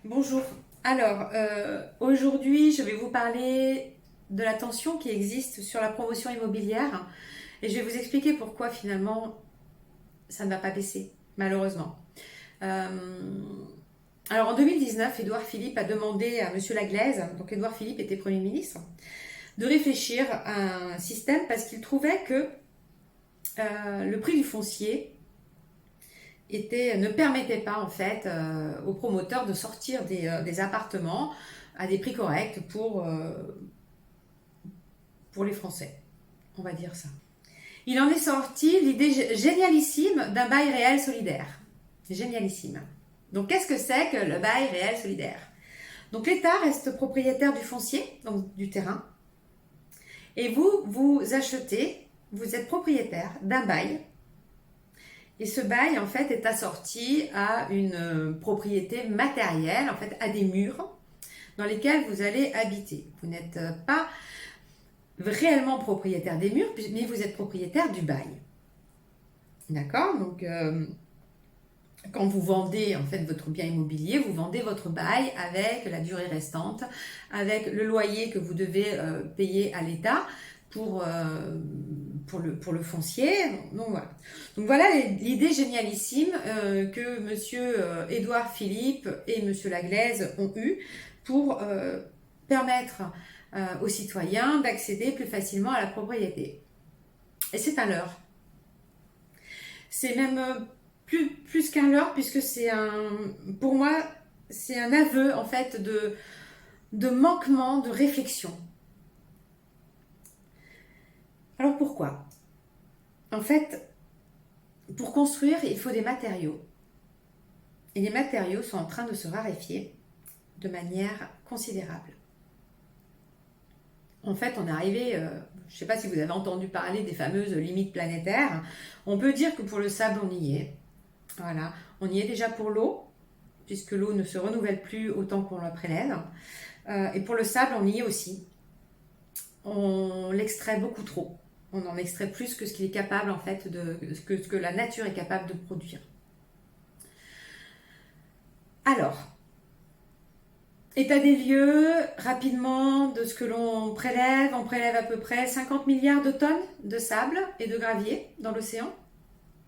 Bonjour. Alors, aujourd'hui, je vais vous parler de la tension qui existe sur la promotion immobilière et je vais vous expliquer pourquoi finalement ça ne va pas baisser, malheureusement. Euh, alors en 2019, Édouard Philippe a demandé à Monsieur Laglaise, donc Édouard Philippe était Premier ministre, de réfléchir à un système parce qu'il trouvait que le prix du foncier ne permettait pas en fait aux promoteurs de sortir des appartements à des prix corrects pour les Français, on va dire ça. Il en est sorti l'idée génialissime d'un bail réel solidaire. Génialissime. Donc qu'est-ce que c'est que le bail réel solidaire? Donc l'État reste propriétaire du foncier, donc du terrain, et vous achetez, vous êtes propriétaire d'un bail. Et ce bail, en fait, est assorti à une propriété matérielle, en fait, à des murs dans lesquels vous allez habiter. Vous n'êtes pas réellement propriétaire des murs, mais vous êtes propriétaire du bail. D'accord? Donc, quand vous vendez en fait votre bien immobilier, vous vendez votre bail avec la durée restante, avec le loyer que vous devez payer à l'État pour, pour le foncier. Donc voilà l'idée génialissime que monsieur Édouard Philippe et monsieur Laglaise ont eue pour permettre aux citoyens d'accéder plus facilement à la propriété. Et c'est un leurre. C'est même plus qu'un leurre, puisque pour moi, c'est un aveu en fait de manquement de réflexion. Alors pourquoi? En fait, pour construire, il faut des matériaux. Et les matériaux sont en train de se raréfier de manière considérable. En fait, on est arrivé, je ne sais pas si vous avez entendu parler des fameuses limites planétaires. On peut dire que pour le sable, on y est. Voilà, on y est déjà pour l'eau, puisque l'eau ne se renouvelle plus autant qu'on la prélève. Et pour le sable, on y est aussi. On l'extrait beaucoup trop. On en extrait plus que ce qu'il est capable en fait ce que la nature est capable de produire. Alors, état des lieux, rapidement, de ce que l'on prélève. On prélève à peu près 50 milliards de tonnes de sable et de gravier dans l'océan.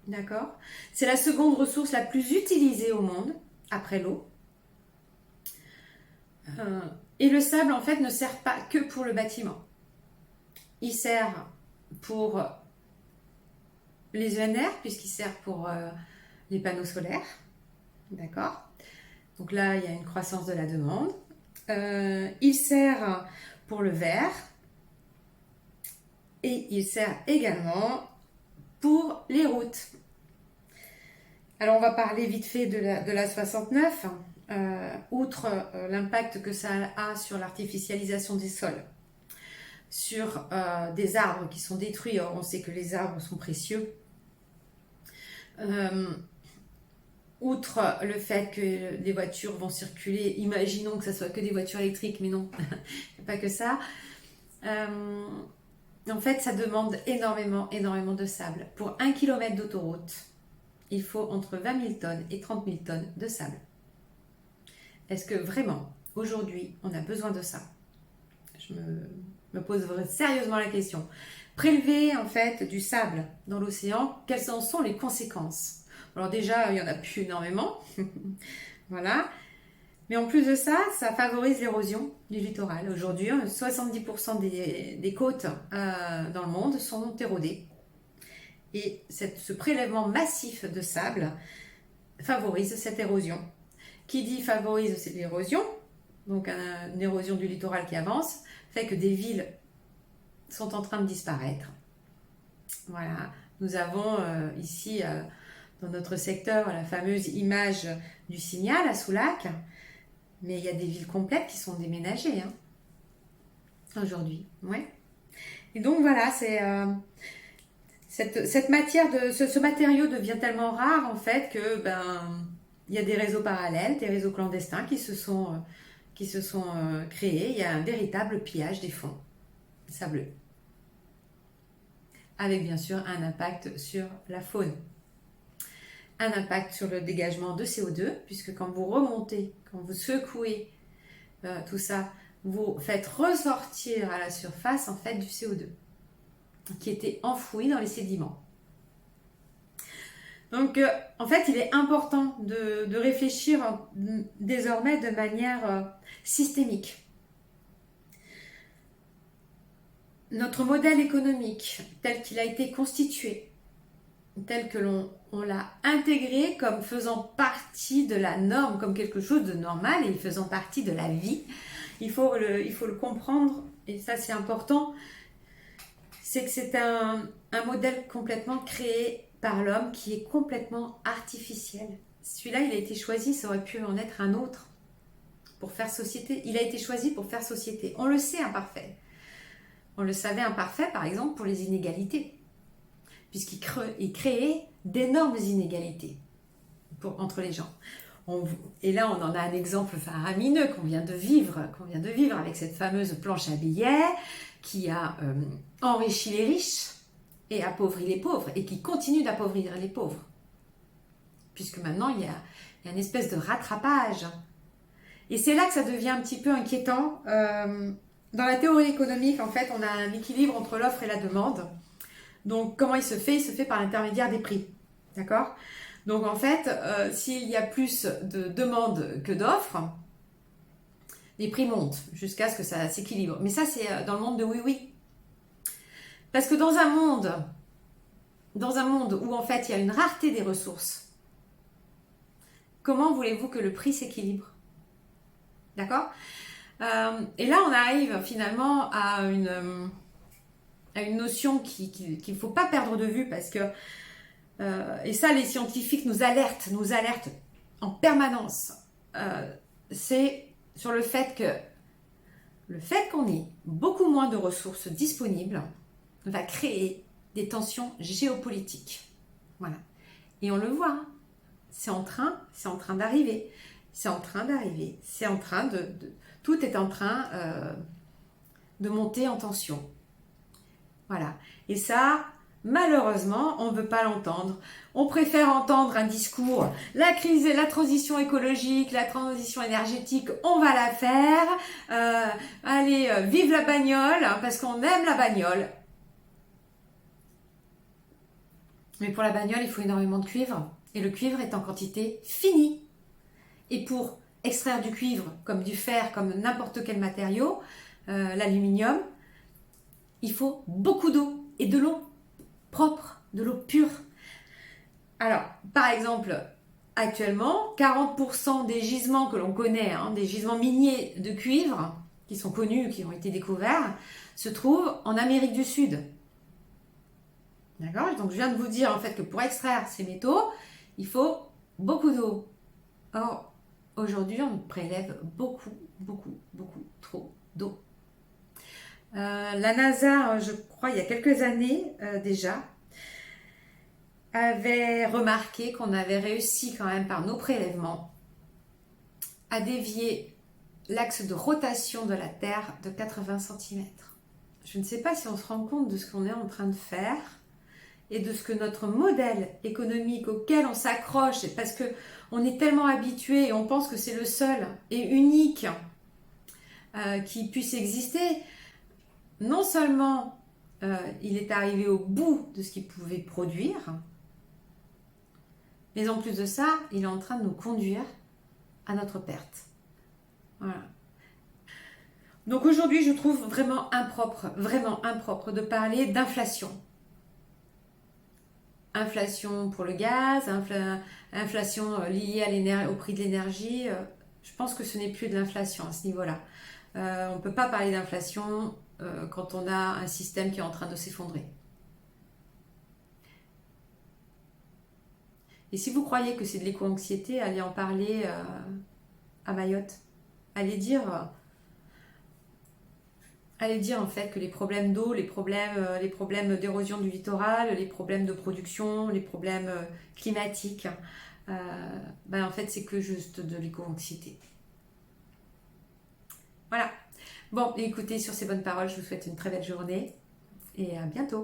D'accord? C'est la seconde ressource la plus utilisée au monde, après l'eau. Et le sable, en fait, ne sert pas que pour le bâtiment. Il sert pour les ENR, puisqu'il sert pour les panneaux solaires. D'accord? Donc là, il y a une croissance de la demande. Il sert pour le verre. Et il sert également pour les routes. Alors, on va parler vite fait de la 69. Outre l'impact que ça a sur l'artificialisation des sols, sur des arbres qui sont détruits. Or, on sait que les arbres sont précieux. Outre le fait que les voitures vont circuler, imaginons que ça soit que des voitures électriques, mais non, pas que ça. En fait, ça demande énormément de sable. Pour 1 km d'autoroute, il faut entre 20 000 tonnes et 30 000 tonnes de sable. Est-ce que vraiment, aujourd'hui, on a besoin de ça? Je me pose sérieusement la question. Prélever en fait du sable dans l'océan, quelles en sont les conséquences? Alors déjà, il n'y en a plus énormément. Voilà. Mais en plus de ça, ça favorise l'érosion du littoral. Aujourd'hui, 70% des côtes dans le monde sont érodées. Et ce prélèvement massif de sable favorise cette érosion. Qui dit favorise l'érosion, donc une érosion du littoral qui avance, fait que des villes sont en train de disparaître. Voilà, nous avons ici dans notre secteur la fameuse image du Signal à Soulac, mais il y a des villes complètes qui sont déménagées aujourd'hui. Ouais. Et donc voilà, c'est cette matière ce matériau devient tellement rare en fait que il y a des réseaux parallèles, des réseaux clandestins qui se sont créés. Il y a un véritable pillage des fonds sableux, avec bien sûr un impact sur la faune, un impact sur le dégagement de CO2, puisque quand quand vous secouez tout ça, vous faites ressortir à la surface en fait du CO2 qui était enfoui dans les sédiments. Donc en fait il est important de réfléchir désormais de manière systémique. Notre modèle économique tel qu'il a été constitué, tel que on l'a intégré comme faisant partie de la norme, comme quelque chose de normal et faisant partie de la vie, il faut le comprendre, et ça c'est important, c'est que c'est un modèle complètement créé par l'homme qui est complètement artificiel. Celui-là, il a été choisi, ça aurait pu en être un autre pour faire société. Il a été choisi pour faire société. On le sait imparfait. On le savait imparfait, par exemple, pour les inégalités, puisqu'il créait d'énormes inégalités entre les gens. Et là, on en a un exemple faramineux qu'on vient de vivre avec cette fameuse planche à billets qui a enrichi les riches et appauvri les pauvres, et qui continue d'appauvrir les pauvres. Puisque maintenant, il y a une espèce de rattrapage. Et c'est là que ça devient un petit peu inquiétant. Dans la théorie économique, en fait, on a un équilibre entre l'offre et la demande. Donc, comment il se fait? Il se fait par l'intermédiaire des prix. D'accord? Donc, en fait, s'il y a plus de demandes que d'offres, les prix montent jusqu'à ce que ça s'équilibre. Mais ça, c'est dans le monde de oui-oui. Parce que dans un monde où, en fait, il y a une rareté des ressources, comment voulez-vous que le prix s'équilibre? D'accord? Et là, on arrive finalement à une notion qu'il ne faut pas perdre de vue, parce que, et ça, les scientifiques nous alertent en permanence, c'est sur le fait qu'on ait beaucoup moins de ressources disponibles va créer des tensions géopolitiques. Voilà. Et on le voit, hein. C'est en train d'arriver. Tout est en train de monter en tension. Voilà. Et ça, malheureusement, on ne veut pas l'entendre. On préfère entendre un discours, la crise et la transition écologique, la transition énergétique, on va la faire. Allez, vive la bagnole, hein, parce qu'on aime la bagnole. Mais pour la bagnole, il faut énormément de cuivre. Et le cuivre est en quantité finie. Et pour extraire du cuivre, comme du fer, comme n'importe quel matériau, l'aluminium, il faut beaucoup d'eau et de l'eau propre, de l'eau pure. Alors, par exemple, actuellement, 40% des gisements que l'on connaît, hein, des gisements miniers de cuivre, qui sont connus, qui ont été découverts, se trouvent en Amérique du Sud. D'accord? Donc, je viens de vous dire en fait que pour extraire ces métaux, il faut beaucoup d'eau. Or, aujourd'hui, on prélève beaucoup trop d'eau. La NASA, je crois, il y a quelques années déjà, avait remarqué qu'on avait réussi quand même par nos prélèvements à dévier l'axe de rotation de la Terre de 80 cm. Je ne sais pas si on se rend compte de ce qu'on est en train de faire et de ce que notre modèle économique auquel on s'accroche, parce qu'on est tellement habitué et on pense que c'est le seul et unique qui puisse exister. Non seulement il est arrivé au bout de ce qu'il pouvait produire, mais en plus de ça, il est en train de nous conduire à notre perte. Voilà. Donc aujourd'hui, je trouve vraiment impropre de parler d'inflation. Inflation pour le gaz, inflation liée au prix de l'énergie. Je pense que ce n'est plus de l'inflation à ce niveau-là. On ne peut pas parler d'inflation quand on a un système qui est en train de s'effondrer. Et si vous croyez que c'est de l'éco-anxiété, allez en parler à Mayotte. Allez dire en fait que les problèmes d'eau, les problèmes d'érosion du littoral, les problèmes de production, les problèmes climatiques, en fait c'est que juste de l'éco-anxiété. Voilà. Bon, écoutez, sur ces bonnes paroles, je vous souhaite une très belle journée et à bientôt.